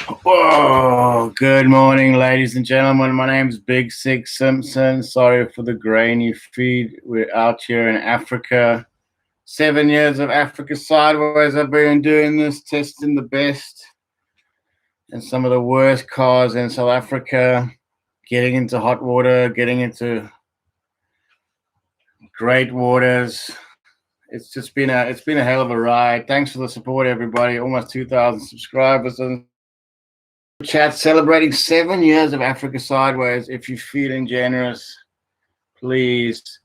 Whoa, good morning, ladies and gentlemen. My name is Big Six Simpson. Sorry for the grainy feed. We're out here in Africa. 7 years of Africa sideways. I've been doing this, testing the best and some of the worst cars in South Africa, getting into hot water, getting into great waters. It's been a hell of a ride. Thanks for the support, everybody. Almost 2,000 subscribers on chat, celebrating 7 years of Africa Sideways. If you're feeling generous, please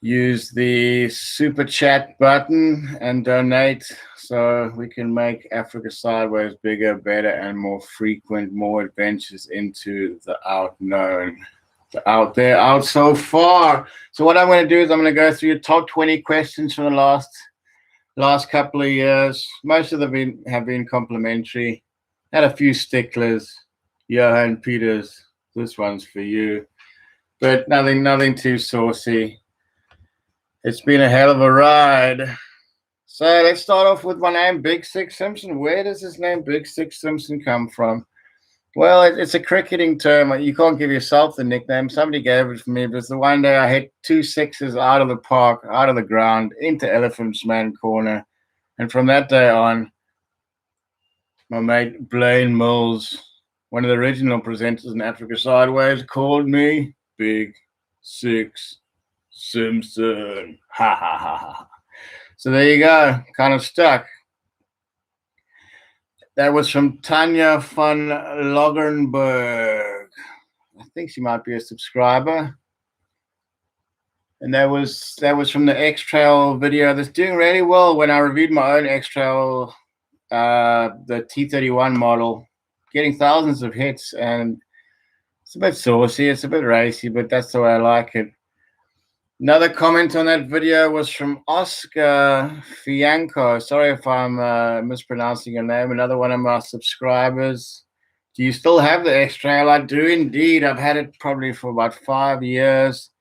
use the super chat button and donate so we can make Africa Sideways bigger, better, and more frequent, more adventures into the unknown, the out there, out so far. So what I'm going to do is I'm going to go through your top 20 questions from the last couple of years. Most of them have been complimentary. Had a few sticklers. Johan Peters, this one's for you. But nothing too saucy. It's been a hell of a ride. So let's start off with my name, Big Six Simpson. Where does this name Big Six Simpson come from? Well, it's a cricketing term. You can't give yourself the nickname. Somebody gave it for me because the one day I hit 2 sixes out of the park, out of the ground, into Elephant's Man Corner. And from that day on, my mate Blaine Mills, one of the original presenters in Africa Sideways, called me Big Six Simpson. Ha ha ha ha. So there you go. Kind of stuck. That was from Tanya van Logernberg. I think she might be a subscriber. And that was from the X Trail video that's doing really well when I reviewed my own X Trail, the T31 model, getting thousands of hits, and it's a bit saucy, it's a bit racy, but that's the way I like it. Another comment on that video was from Oscar Fianco. Sorry if I'm mispronouncing your name. Another one of my subscribers. Do you still have the X Trail? I do indeed. I've had it probably for about 5 years.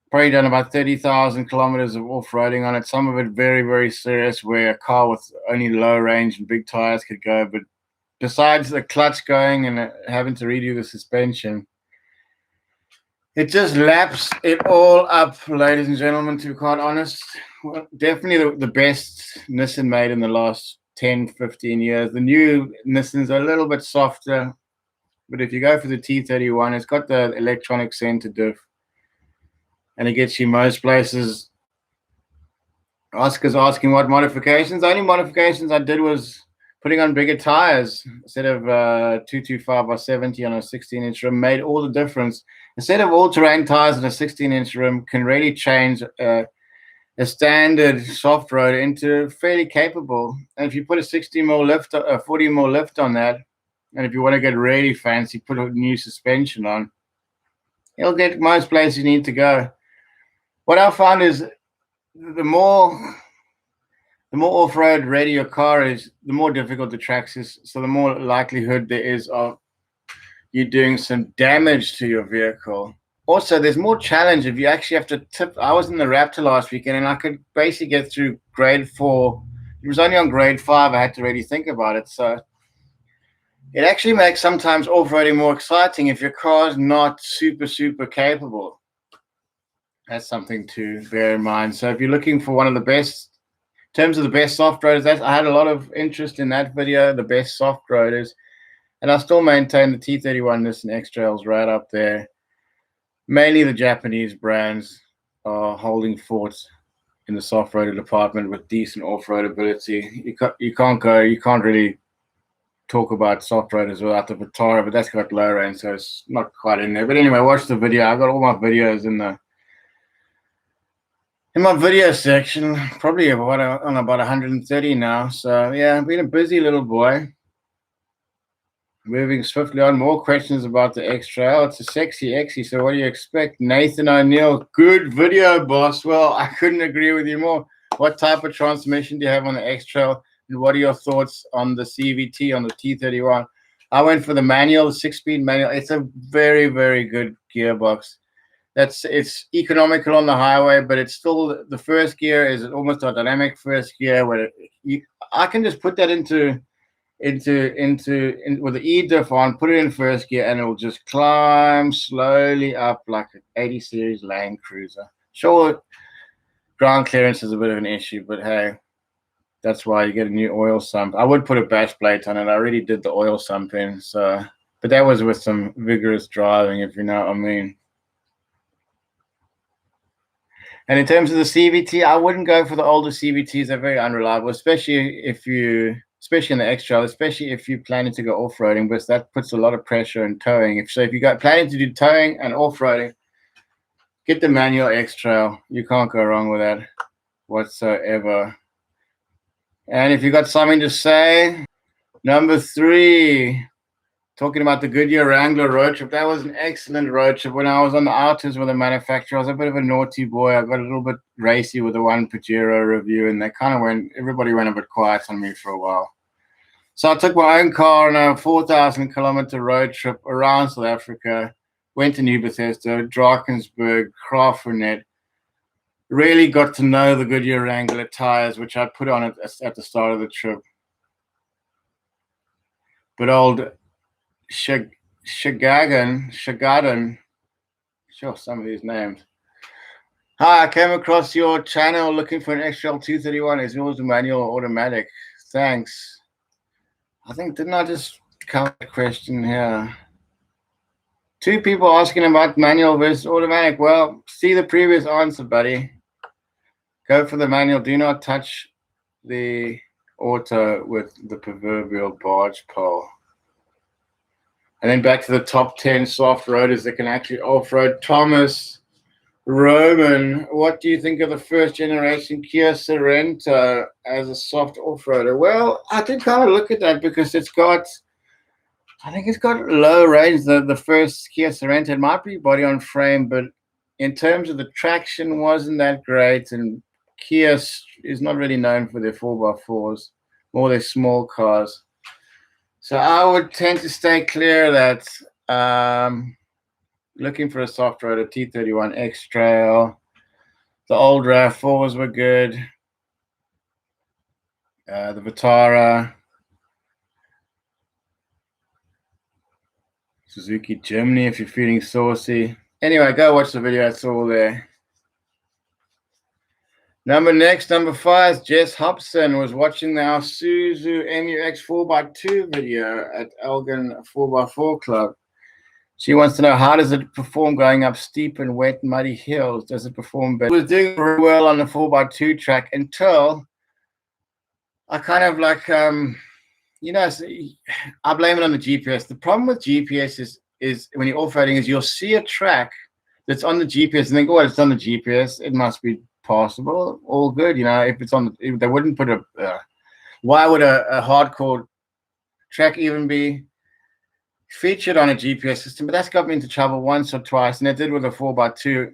Probably done about 30,000 kilometers of off-roading on it. Some of it very, very serious, where a car with only low range and big tires could go. But besides the clutch going and having to redo the suspension, it just laps it all up, ladies and gentlemen, to be quite honest. Well, definitely the best Nissan made in the last 10, 15 years. The new Nissans are a little bit softer, but if you go for the T31, it's got the electronic center diff, and it gets you most places. Oscar's asking what modifications. The only modifications I did was putting on bigger tires instead of 225/70 on a 16-inch rim. Made all the difference. Instead of all-terrain tires on a 16-inch rim can really change a standard soft road into fairly capable. And if you put a 60 mil lift, a 40 mil lift on that, and if you want to get really fancy, put a new suspension on, it'll get most places you need to go. What I found is the more off-road ready your car is, the more difficult the tracks is. So the more likelihood there is of you doing some damage to your vehicle. Also, there's more challenge if you actually have to tip. I was in the Raptor last weekend, and I could basically get through grade 4. It was only on grade 5 I had to really think about it. So it actually makes sometimes off-roading more exciting if your car's not super, super capable. That's something to bear in mind. So if you're looking for one of the best, in terms of the best soft roaders, I had a lot of interest in that video, the best soft roaders. And I still maintain the T31 Nissan X-Trail's right up there. Mainly the Japanese brands are holding fort in the soft roader department with decent off-road ability. You can't really talk about soft roaders without the Vitara, but that's got low range, so it's not quite in there. But anyway, watch the video. I've got all my videos in my video section, probably on about 130 now. So yeah, I've been a busy little boy. Moving swiftly on, more questions about the X-Trail. It's a sexy Xy, so what do you expect? Nathan O'Neill, good video, boss. Well, I couldn't agree with you more. What type of transmission do you have on the X-Trail, and what are your thoughts on the CVT, on the T31? I went for the manual, 6-speed manual. It's a very, very good gearbox. It's economical on the highway, but it's still, the first gear is almost a dynamic first gear where I can just put that into with the E diff on, put it in first gear, and it will just climb slowly up like an 80 series Land Cruiser. Sure, ground clearance is a bit of an issue, but hey, that's why you get a new oil sump. I would put a bash plate on it. I already did the oil sump in, so, but that was with some vigorous driving, if you know what I mean. And in terms of the CVT, I wouldn't go for the older CVTs. They're very unreliable, especially in the X-Trail, especially if you're planning to go off-roading, because that puts a lot of pressure in towing. If you got planning to do towing and off-roading, get the manual X-Trail. You can't go wrong with that whatsoever. And if you got something to say, number 3, talking about the Goodyear Wrangler road trip. That was an excellent road trip. When I was on the outers with the manufacturer, I was a bit of a naughty boy. I got a little bit racy with the one Pajero review, and everybody went a bit quiet on me for a while. So I took my own car on a 4,000 kilometer road trip around South Africa, went to New Bethesda, Drakensberg, Graaff-Reinet. Really got to know the Goodyear Wrangler tires, which I put on it at the start of the trip. But old Shagadan, sure, some of these names. Hi, I came across your channel looking for an XL 231. Is yours manual or automatic? Thanks. I think, didn't I just cover the question here? 2 people asking about manual versus automatic. Well, see the previous answer, buddy. Go for the manual. Do not touch the auto with the proverbial barge pole. And then back to the top 10 soft roaders that can actually off-road. Thomas Roman, what do you think of the first generation Kia Sorento as a soft off-roader? Well, I did kind of look at that because I think it's got low range. The first Kia Sorento, it might be body on frame, but in terms of the traction, wasn't that great. And Kia is not really known for their 4x4s, more their small cars. So I would tend to stay clear of that. Looking for a soft roader, T31 X-Trail. The old RAV4s were good. The Vitara. Suzuki Jimny if you're feeling saucy. Anyway, go watch the video. It's all there. Number 5, Jess Hobson was watching the Isuzu MUX 4x2 video at Elgin 4x4 Club. She wants to know, how does it perform going up steep and wet, muddy hills? Does it perform better? It was doing very well on the 4x2 track until I kind of like, I blame it on the GPS. The problem with GPS is when you're off-roading is you'll see a track that's on the GPS and think, oh, it's on the GPS. It must be possible, all good. If it's on, they wouldn't put why would a hardcore track even be featured on a GPS system? But that's got me into trouble once or twice, and it did with a 4x2.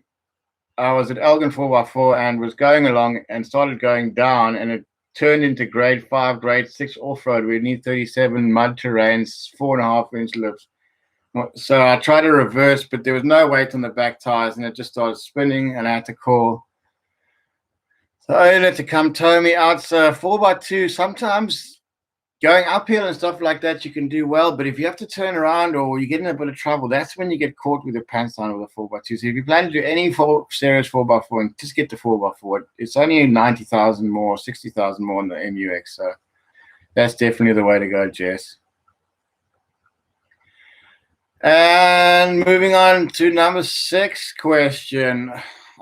I was at Elgin 4x4 and was going along and started going down, and it turned into grade 5, grade 6 off-road. We need 37 mud terrains, 4.5-inch lips. So I tried to reverse, but there was no weight on the back tires, and it just started spinning, and I had to call. So I had to come tow me out. So 4x2, sometimes going uphill and stuff like that, you can do well. But if you have to turn around or you get in a bit of trouble, that's when you get caught with your pants down with a 4x2. So if you plan to do any serious 4x4, just get the 4x4. It's only 90,000 more, 60,000 more on the MUX. So that's definitely the way to go, Jess. And moving on to number 6 question.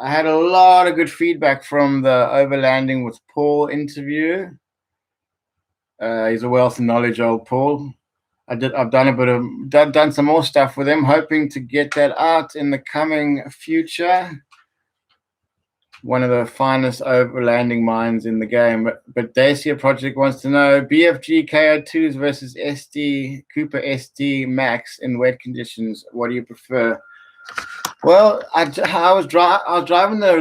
I had a lot of good feedback from the Overlanding with Paul interview. He's a wealth of knowledge, old Paul. I've done some more stuff with him, hoping to get that out in the coming future. One of the finest overlanding minds in the game. But Dacia Project wants to know, BFG KO2s versus Cooper SD Max in wet conditions. What do you prefer? Well, I was driving the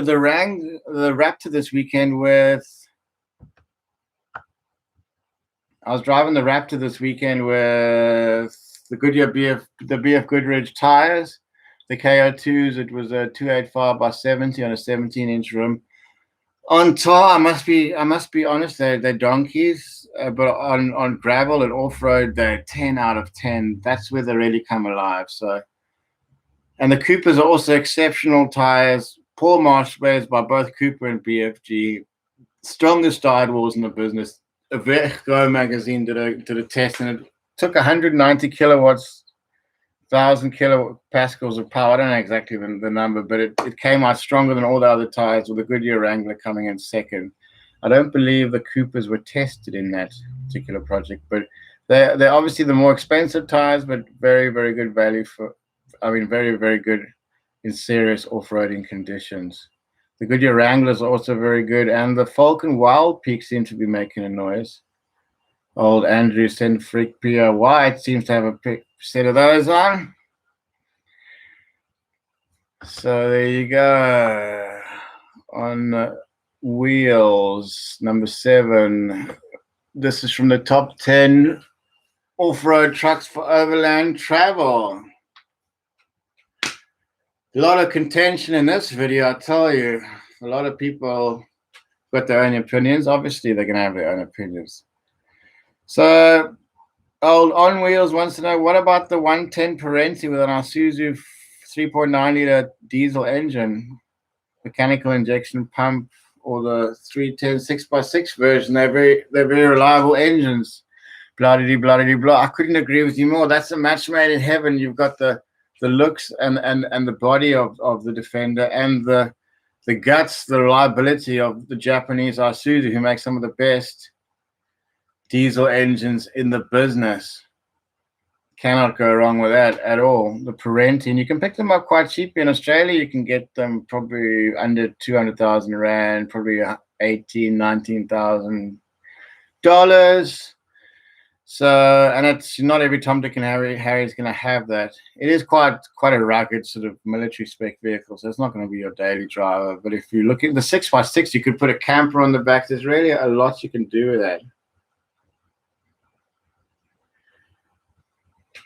Raptor this weekend with the Goodyear BF Goodrich tires. The KO2s, it was a 285 by 70 on a 17-inch rim. On tar, I must be honest, they're donkeys. but on gravel and off-road, they're 10 out of 10. That's where they really come alive. So, and the Coopers are also exceptional tires. Paul Marsh spares by both Cooper and BFG. Strongest sidewalls in the business. A Vergo magazine did a test, and it took 190 kilowatts, 1,000 kilopascals of power. I don't know exactly the number, but it came out stronger than all the other tires, with the Goodyear Wrangler coming in second. I don't believe the Coopers were tested in that particular project, but they're obviously the more expensive tires, but very, very good value very, very good in serious off-roading conditions. The Goodyear Wranglers are also very good, and the Falcon Wild Peak seem to be making a noise. Old Andrew Senfrick P.R. White seems to have a set of those on. So there you go. On wheels, number 7. This is from the top 10 off-road trucks for overland travel. A lot of contention in this video, I tell you. A lot of people got their own opinions. Obviously, they're going to have their own opinions. So, old On Wheels wants to know, what about the 110 Parenti with an Isuzu 3.9-liter diesel engine, mechanical injection pump, or the 310 6x6 version? They're very reliable engines. Blah, blah, blah, blah, blah. I couldn't agree with you more. That's a match made in heaven. You've got the looks and the body of the Defender, and the guts, the reliability of the Japanese Isuzu, who make some of the best diesel engines in the business. Cannot go wrong with that at all. The Parenti, and you can pick them up quite cheaply in Australia. You can get them probably under 200,000 Rand, probably $18,000-$19,000. So, and it's not every Tom, Dick, and Harry's going to have that. It is quite a rugged sort of military spec vehicle, so it's not going to be your daily driver. But if you look at the 6x6, you could put a camper on the back. There's really a lot you can do with that.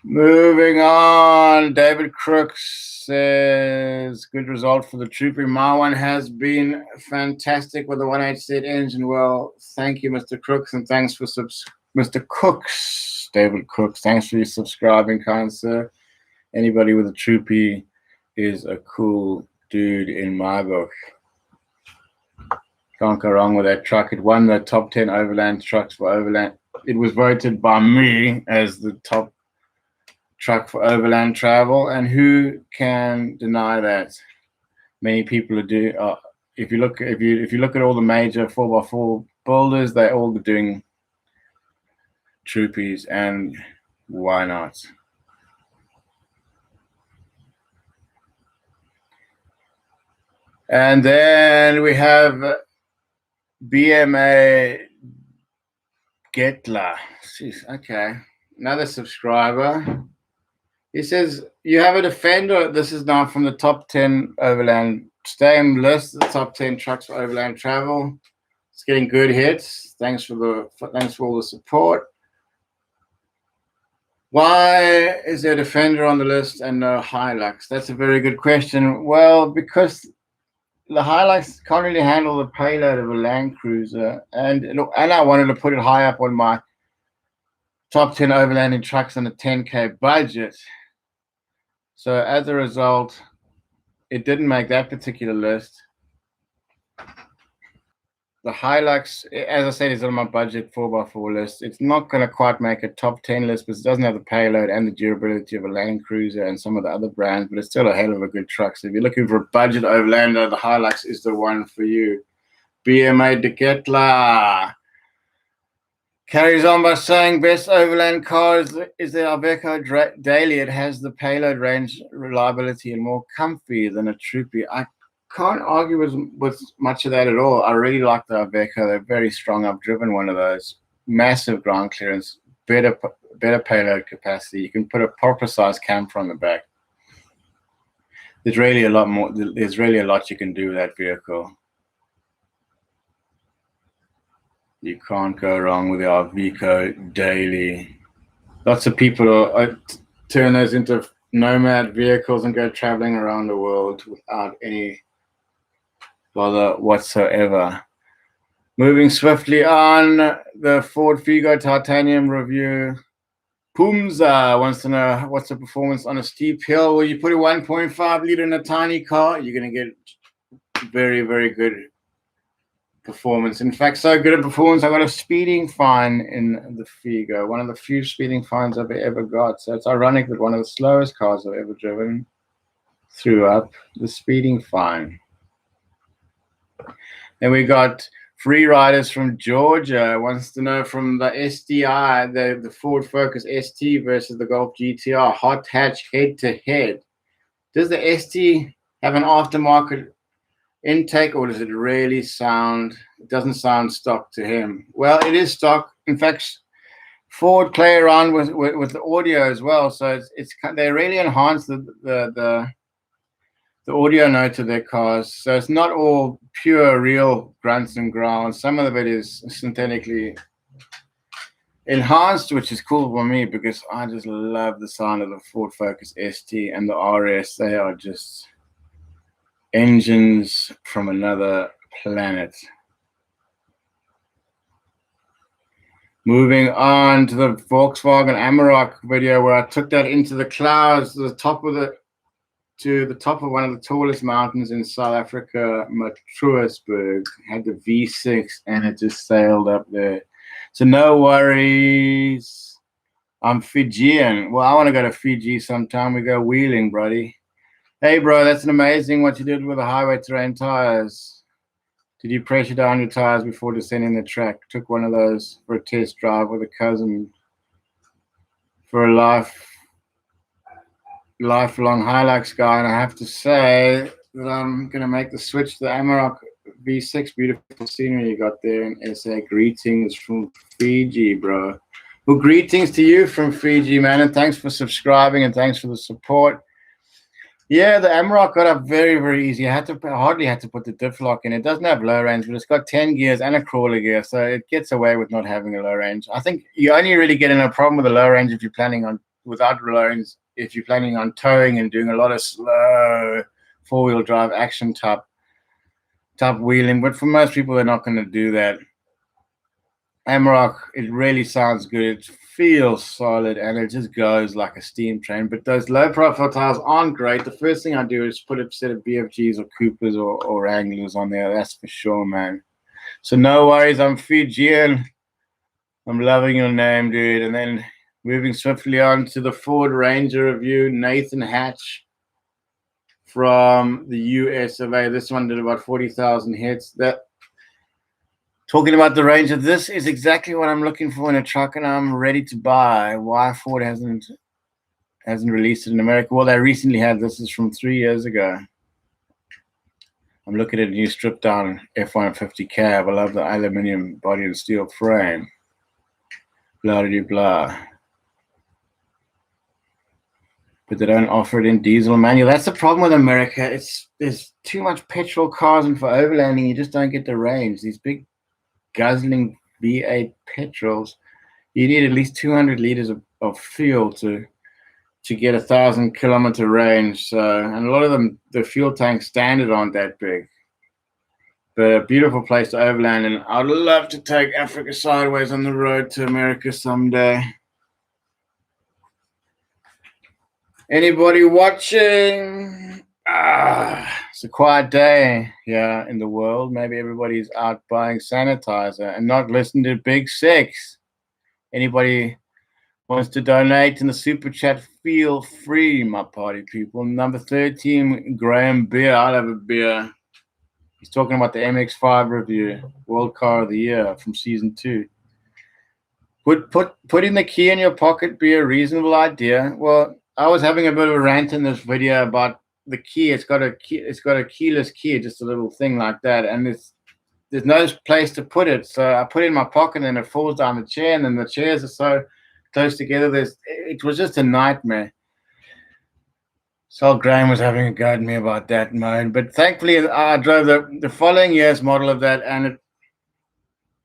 Moving on, David Crooks says, good result for the Troopy. My one has been fantastic with the 1.8Z engine. Well, thank you, Mr. Crooks, and thanks for Mr. Cooks, David Cooks, thanks for your subscribing, kind sir. Anybody with a Troopy is a cool dude in my book. Can't go wrong with that truck. It won the top 10 overland trucks for overland. It was voted by me as the top truck for overland travel, and who can deny that? Many people are if you look at all the major 4x4 builders, they're all doing Troopies, and why not? And then we have BMA Getla. Jeez, okay, another subscriber. He says, you have a Defender. This is now from the top 10 overland, same list, the top 10 trucks for overland travel. It's getting good hits. Thanks for all the support. Why is there a Defender on the list and no Hilux? That's a very good question. Well, because the Hilux can't really handle the payload of a Land Cruiser, and I wanted to put it high up on my top 10 overlanding trucks on a 10K budget. So as a result, it didn't make that particular list. The Hilux, as I said, is on my budget 4x4 list. It's not going to quite make a top 10 list, because it doesn't have the payload and the durability of a Land Cruiser and some of the other brands, but it's still a hell of a good truck. So if you're looking for a budget overlander, the Hilux is the one for you. BMA de Ketla carries on by saying, best overland car is the Iveco Daily. It has the payload, range, reliability, and more comfy than a Troopy. I can't argue with much of that at all. I really like the Iveco. They're very strong. I've driven one of those. Massive ground clearance, better payload capacity. You can put a proper-sized camper on the back. There's really a lot more. There's really a lot you can do with that vehicle. You can't go wrong with the Iveco Daily. Lots of people turn those into nomad vehicles and go traveling around the world without any bother whatsoever. Moving swiftly on, the Ford Figo Titanium review. Pumza wants to know what's the performance on a steep hill. Well, you put a 1.5 liter in a tiny car, you're going to get very, very good performance. In fact, so good at performance, I got a speeding fine in the Figo, one of the few speeding fines I've ever got. So it's ironic that one of the slowest cars I've ever driven threw up the speeding fine. Then we got Free Riders from Georgia wants to know from the SDI, the Ford Focus ST versus the Golf GTR, hot hatch head to head. Does the ST have an aftermarket intake, or does it really sound? It doesn't sound stock to him. Well, it is stock. In fact, Ford play around with the audio as well, so they really enhance the audio note of their cars. So it's not all pure, real grunts and growls. Some of it is synthetically enhanced, which is cool for me because I just love the sound of the Ford Focus ST and the RS. They are just engines from another planet. Moving on to the Volkswagen Amarok video where I took that into the clouds, to the top of one of the tallest mountains in South Africa, Matruisburg. Had the V6 and it just sailed up there. So no worries. I'm Fijian. Well, I want to go to Fiji sometime. We go wheeling, buddy. Hey, bro, that's amazing what you did with the highway terrain tires. Did you pressure down your tires before descending the track? Took one of those for a test drive with a cousin for a lifelong Hilux guy, and I have to say that I'm going to make the switch to the Amarok V6. Beautiful scenery you got there in SA. Greetings from Fiji, bro. Well, greetings to you from Fiji, man, and thanks for subscribing and thanks for the support. Yeah, the Amarok got up very, very easy. I hardly had to put the diff lock in. It doesn't have low range, but it's got 10 gears and a crawler gear, so it gets away with not having a low range. I think you only really get in a problem with a low range if you're planning on towing and doing a lot of slow four-wheel drive action type wheeling. But for most people, they're not going to do that. Amarok, it really sounds good. It feels solid, and it just goes like a steam train. But those low-profile tires aren't great. The first thing I do is put a set of BFGs or Coopers or Wranglers on there. That's for sure, man. So no worries. I'm Fijian. I'm loving your name, dude. And then moving swiftly on to the Ford Ranger review, Nathan Hatch from the US of A. This one did about 40,000 hits. Talking about the Ranger, this is exactly what I'm looking for in a truck, and I'm ready to buy. Why Ford hasn't released it in America? Well, they recently had. This is from 3 years ago. I'm looking at a new stripped-down F-150 cab. I love the aluminum body and steel frame. Blah, blah, blah. But they don't offer it in diesel manual. That's the problem with America. There's too much petrol cars, and for overlanding, you just don't get the range. These big guzzling V8 petrols, you need at least 200 liters of fuel to get 1,000-kilometer range. So, and a lot of them, the fuel tanks standard aren't that big. But a beautiful place to overland, and I'd love to take Africa sideways on the road to America someday. Anybody watching? It's a quiet day here in the world. Maybe everybody's out buying sanitizer and not listening to Big Six. Anybody wants to donate in the super chat, feel free, my party people. Number 13, Graham Beer. I'll have a beer. He's talking about the MX-5 review, World Car of the Year from Season 2. Putting the key in your pocket be a reasonable idea? Well, I was having a bit of a rant in this video about the key. It's got a keyless key, just a little thing like that, and there's no place to put it. So I put it in my pocket, and it falls down the chair, and then the chairs are so close together. It was just a nightmare. So Graham was having a go at me about that mode, but thankfully I drove the following year's model of that, and it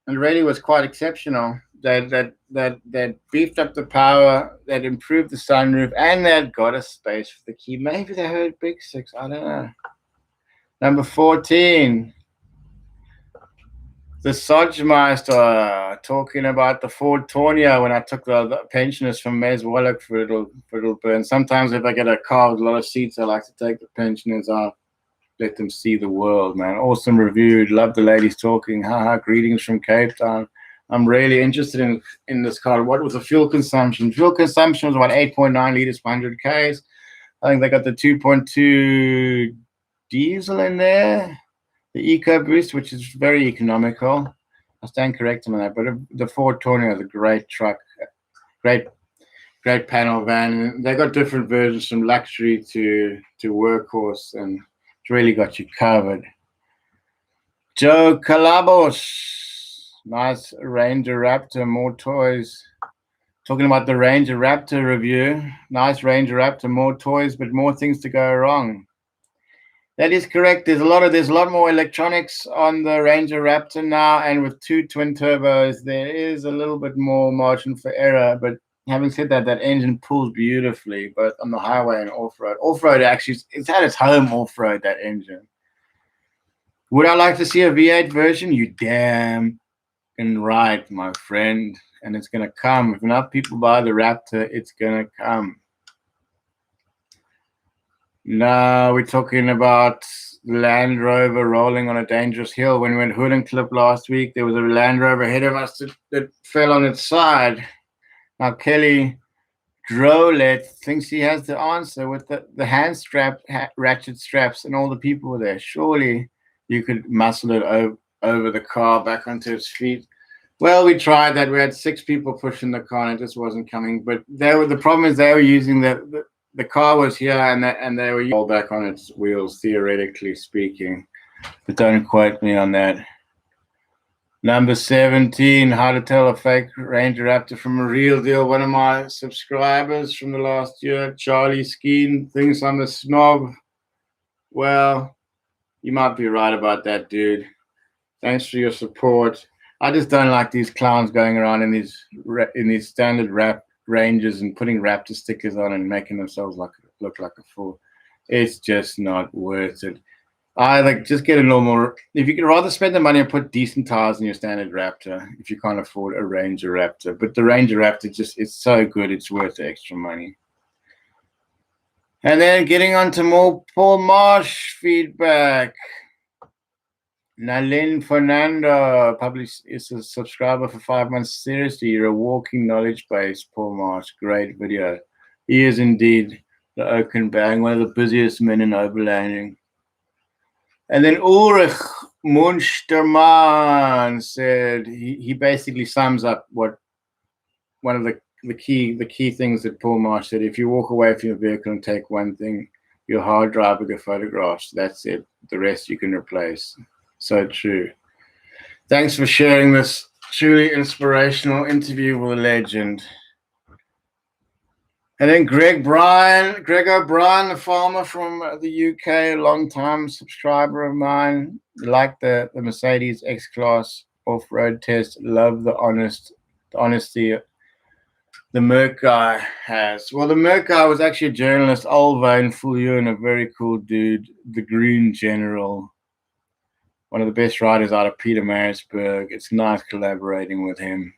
really was quite exceptional. That beefed up the power, that improved the sunroof, and that got a space for the key. Maybe they heard Big Six. I don't know. Number 14. The Sodgemeister talking about the Ford Tourneo when I took the pensioners from Mays Wallock for little burn. Sometimes if I get a car with a lot of seats, I like to take the pensioners out, let them see the world, man. Awesome review. Love the ladies talking. Haha, greetings from Cape Town. I'm really interested in this car. What was the fuel consumption? Fuel consumption was about 8.9 liters per 100 Ks. I think they got the 2.2 diesel in there. The EcoBoost, which is very economical. I stand corrected on that, but the Ford Tourneo is a great truck, great panel van. They got different versions from luxury to workhorse, and it's really got you covered. Joe Calabos, nice Ranger Raptor, more toys. Talking about the Ranger Raptor review, nice Ranger Raptor, more toys, but more things to go wrong. That is correct. There's a lot more electronics on the Ranger Raptor now, and with 2 twin turbos, there is a little bit more margin for error. But having said that, that engine pulls beautifully, both on the highway and off-road. Off-road, actually, it's at its home off-road, that engine. Would I like to see a V8 version? You damn right, my friend. And it's going to come. If enough people buy the Raptor, it's going to come. Now we're talking about Land Rover rolling on a dangerous hill. When we went hood and clip last week, there was a Land Rover ahead of us that fell on its side. Now Kelly Drolet thinks he has the answer with the hand strap, ratchet straps, and all the people there. Surely you could muscle it over the car back onto its feet. Well, we tried that. We had 6 people pushing the car, and it just wasn't coming. But the problem is they were using the car was here, and they were all back on its wheels, theoretically speaking. But don't quote me on that. Number 17, how to tell a fake Ranger Raptor from a real deal. One of my subscribers from the last year, Charlie Skeen, thinks I'm a snob. Well, you might be right about that, dude. Thanks for your support. I just don't like these clowns going around in these standard Rangers and putting Raptor stickers on and making themselves look like a fool. It's just not worth it. Just get a normal. If you could rather spend the money and put decent tires in your standard Raptor, if you can't afford a Ranger Raptor. But the Ranger Raptor it's so good, it's worth the extra money. And then getting on to more Paul Marsh feedback. Nalin Fernando is a subscriber for 5 months. Seriously, you're a walking knowledge base, Paul Marsh. Great video. He is indeed the Oakenbang, one of the busiest men in overlanding. And then Ulrich Munstermann said he basically sums up what one of the key things that Paul Marsh said. If you walk away from your vehicle and take one thing, your hard drive with your photographs, that's it. The rest you can replace. So true. Thanks for sharing this truly inspirational interview with a legend. And then Greg O'Brien, the farmer from the UK, a long-time subscriber of mine. Like the Mercedes X-Class off-road test. Love the honesty the Merc guy has. Well, the Merc guy was actually a journalist, Olva in Fulham, a very cool dude, the Green General. One of the best riders out of Pietermaritzburg. It's nice collaborating with him.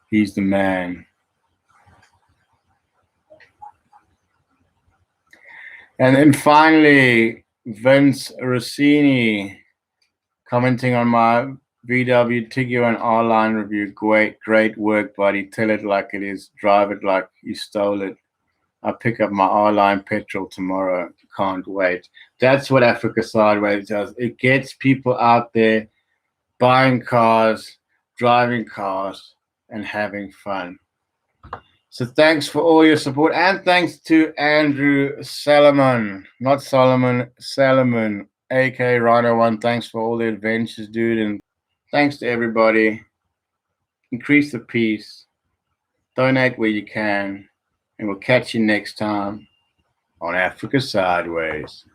He's the man. And then finally, Vince Rossini commenting on my VW Tiggo and R-Line review. Great work, buddy. Tell it like it is. Drive it like you stole it. I'll pick up my R-Line petrol tomorrow. Can't wait. That's what Africa Sideways does. It gets people out there buying cars, driving cars, and having fun. So thanks for all your support. And thanks to Andrew Salomon. Not Solomon, Salomon, AK Rhino 1. Thanks for all the adventures, dude. And thanks to everybody. Increase the peace. Donate where you can. And we'll catch you next time on Africa Sideways.